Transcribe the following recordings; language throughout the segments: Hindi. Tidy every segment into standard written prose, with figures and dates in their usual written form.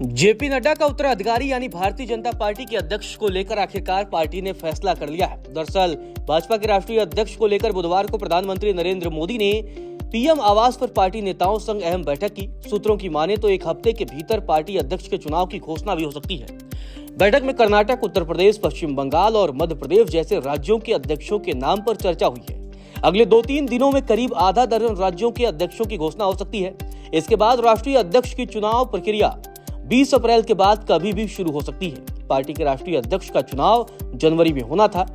जेपी नड्डा का उत्तराधिकारी यानी भारतीय जनता पार्टी के अध्यक्ष को लेकर आखिरकार पार्टी ने फैसला कर लिया है। दरअसल भाजपा के राष्ट्रीय अध्यक्ष को लेकर बुधवार को प्रधानमंत्री नरेंद्र मोदी ने पीएम आवास पर पार्टी नेताओं संग अहम बैठक की। सूत्रों की माने तो एक हफ्ते के भीतर पार्टी अध्यक्ष के चुनाव की घोषणा भी हो सकती है। बैठक में कर्नाटक, उत्तर प्रदेश, पश्चिम बंगाल और मध्य प्रदेश जैसे राज्यों के अध्यक्षों के नाम पर चर्चा हुई है। अगले 2-3 दिनों में करीब आधा दर्जन राज्यों के अध्यक्षों की घोषणा हो सकती है। इसके बाद राष्ट्रीय अध्यक्ष की चुनाव प्रक्रिया 20 अप्रैल के बाद कभी भी शुरू हो सकती है। पार्टी के राष्ट्रीय अध्यक्ष का चुनाव जनवरी में होना था,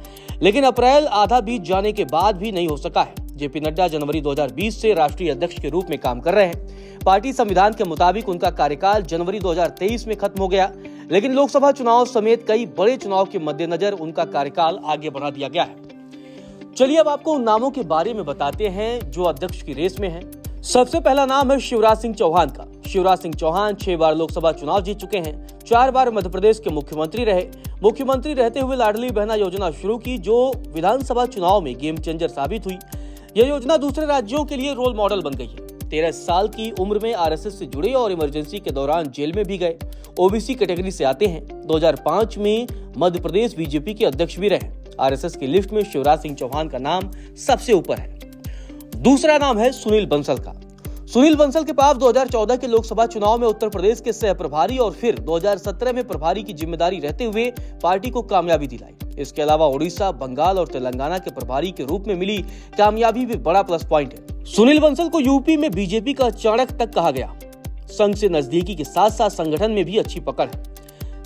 लेकिन अप्रैल आधा बीत जाने के बाद भी नहीं हो सका है। जेपी नड्डा जनवरी 2020 से राष्ट्रीय अध्यक्ष के रूप में काम कर रहे हैं। पार्टी संविधान के मुताबिक उनका कार्यकाल जनवरी 2023 में खत्म हो गया, लेकिन लोकसभा चुनाव समेत कई बड़े चुनाव के मद्देनजर उनका कार्यकाल आगे बढ़ा दिया गया है। चलिए अब आपको उन नामों के बारे में बताते हैं जो अध्यक्ष की रेस में हैं। सबसे पहला नाम है शिवराज सिंह चौहान का। शिवराज सिंह चौहान 6 बार लोकसभा चुनाव जीत चुके हैं। 4 बार मध्य प्रदेश के मुख्यमंत्री रहे। मुख्यमंत्री रहते हुए लाडली बहना योजना शुरू की, जो विधानसभा चुनाव में गेम चेंजर साबित हुई। यह योजना दूसरे राज्यों के लिए रोल मॉडल बन गई है। 13 साल की उम्र में आरएसएस से जुड़े और इमरजेंसी के दौरान जेल में भी गए। ओबीसी कैटेगरी से आते हैं। 2005 में मध्य प्रदेश बीजेपी के अध्यक्ष भी रहे। आरएसएस की लिस्ट में शिवराज सिंह चौहान का नाम सबसे ऊपर है। दूसरा नाम है सुनील बंसल का। सुनील बंसल के पास 2014 के लोकसभा चुनाव में उत्तर प्रदेश के सह प्रभारी और फिर 2017 में प्रभारी की जिम्मेदारी रहते हुए पार्टी को कामयाबी दिलाई। इसके अलावा उड़ीसा, बंगाल और तेलंगाना के प्रभारी के रूप में मिली कामयाबी भी बड़ा प्लस पॉइंट है। सुनील बंसल को यूपी में बीजेपी का चाणक्य तक कहा गया। संघ से नजदीकी के साथ साथ संगठन में भी अच्छी पकड़ है।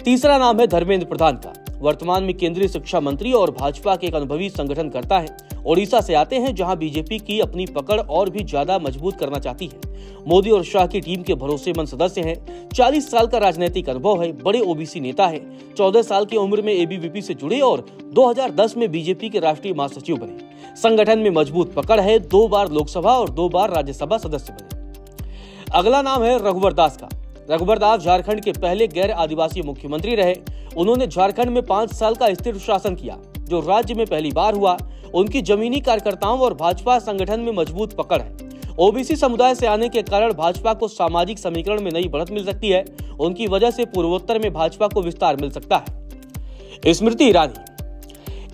तीसरा नाम है धर्मेंद्र प्रधान का। वर्तमान में केंद्रीय शिक्षा मंत्री और भाजपा के एक अनुभवी संगठन करता है। ओडिशा से आते हैं, जहां बीजेपी की अपनी पकड़ और भी ज्यादा मजबूत करना चाहती है। मोदी और शाह की टीम के भरोसेमंद सदस्य हैं। 40 साल का राजनीतिक अनुभव है। बड़े ओबीसी नेता है। 14 साल की उम्र में एबीवीपी से जुड़े और 2010 में बीजेपी के राष्ट्रीय महासचिव बने। संगठन में मजबूत पकड़ है। 2 बार लोकसभा और 2 बार राज्यसभा सदस्य बने। अगला नाम है रघुवर दास का। रघुवर दास झारखंड के पहले गैर आदिवासी मुख्यमंत्री रहे। उन्होंने झारखंड में 5 साल का स्थिर शासन किया, जो राज्य में पहली बार हुआ। उनकी जमीनी कार्यकर्ताओं और भाजपा संगठन में मजबूत पकड़ है। ओबीसी समुदाय से आने के कारण भाजपा को सामाजिक समीकरण में नई बढ़त मिल सकती है। उनकी वजह से पूर्वोत्तर में भाजपा को विस्तार मिल सकता है। स्मृति ईरानी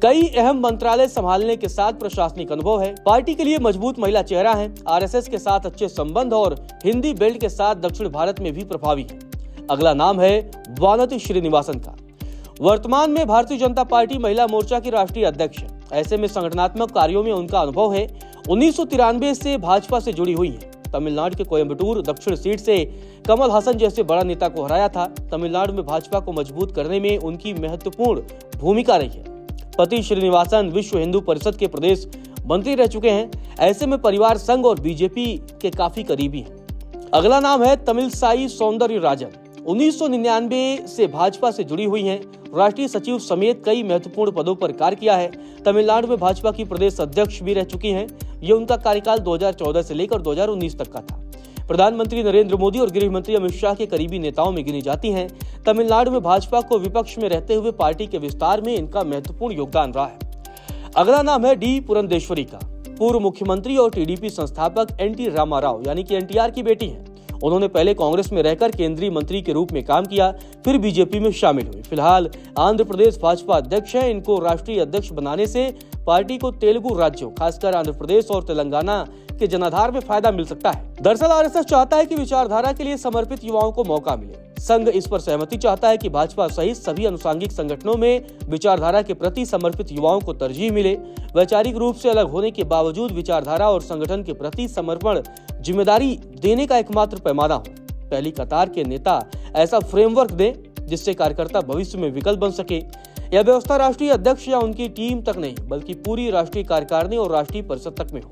कई अहम मंत्रालय संभालने के साथ प्रशासनिक अनुभव है। पार्टी के लिए मजबूत महिला चेहरा है। आरएसएस के साथ अच्छे संबंध और हिंदी बेल्ट के साथ दक्षिण भारत में भी प्रभावी है। अगला नाम है वानति श्रीनिवासन का। वर्तमान में भारतीय जनता पार्टी महिला मोर्चा की राष्ट्रीय अध्यक्ष है। ऐसे में संगठनात्मक कार्यों में उनका अनुभव है। 1993 से भाजपा से जुड़ी हुई है। तमिलनाडु के कोयम्बटूर दक्षिण सीट से कमल हसन जैसे बड़ा नेता को हराया था। तमिलनाडु में भाजपा को मजबूत करने में उनकी महत्वपूर्ण भूमिका रही है। पति श्रीनिवासन विश्व हिंदू परिषद के प्रदेश मंत्री रह चुके हैं। ऐसे में परिवार संघ और बीजेपी के काफी करीबी हैं। अगला नाम है तमिलसाई सौंदरराजन। 1999 से भाजपा से जुड़ी हुई हैं। राष्ट्रीय सचिव समेत कई महत्वपूर्ण पदों पर कार्य किया है। तमिलनाडु में भाजपा की प्रदेश अध्यक्ष भी रह चुकी हैं। ये उनका कार्यकाल 2014 से लेकर 2019 तक का था। प्रधानमंत्री नरेंद्र मोदी और गृह मंत्री अमित शाह के करीबी नेताओं में गिनी जाती हैं। तमिलनाडु में भाजपा को विपक्ष में रहते हुए पार्टी के विस्तार में इनका महत्वपूर्ण योगदान रहा है। अगला नाम है डी पुरंदेश्वरी का। पूर्व मुख्यमंत्री और टीडीपी संस्थापक एनटी रामाराव यानी कि एनटीआर की बेटी हैं। उन्होंने पहले कांग्रेस में रहकर केंद्रीय मंत्री के रूप में काम किया, फिर बीजेपी में शामिल हुए। फिलहाल आंध्र प्रदेश भाजपा अध्यक्ष हैं। इनको राष्ट्रीय अध्यक्ष बनाने से पार्टी को तेलुगु राज्यों, खासकर आंध्र प्रदेश और तेलंगाना के जनाधार में फायदा मिल सकता है। दरअसल आरएसएस चाहता है कि विचारधारा के लिए समर्पित युवाओं को मौका मिले। संघ इस पर सहमति चाहता है कि भाजपा सहित सभी अनुषंगिक संगठनों में विचारधारा के प्रति समर्पित युवाओं को तरजीह मिले। वैचारिक रूप से अलग होने के बावजूद विचारधारा और संगठन के प्रति समर्पण जिम्मेदारी देने का एकमात्र पैमाना हो। पहली कतार के नेता ऐसा फ्रेमवर्क दें जिससे कार्यकर्ता भविष्य में विकल्प बन सके। यह व्यवस्था राष्ट्रीय अध्यक्ष या उनकी टीम तक नहीं, बल्कि पूरी राष्ट्रीय कार्यकारिणी और राष्ट्रीय परिषद तक में हो।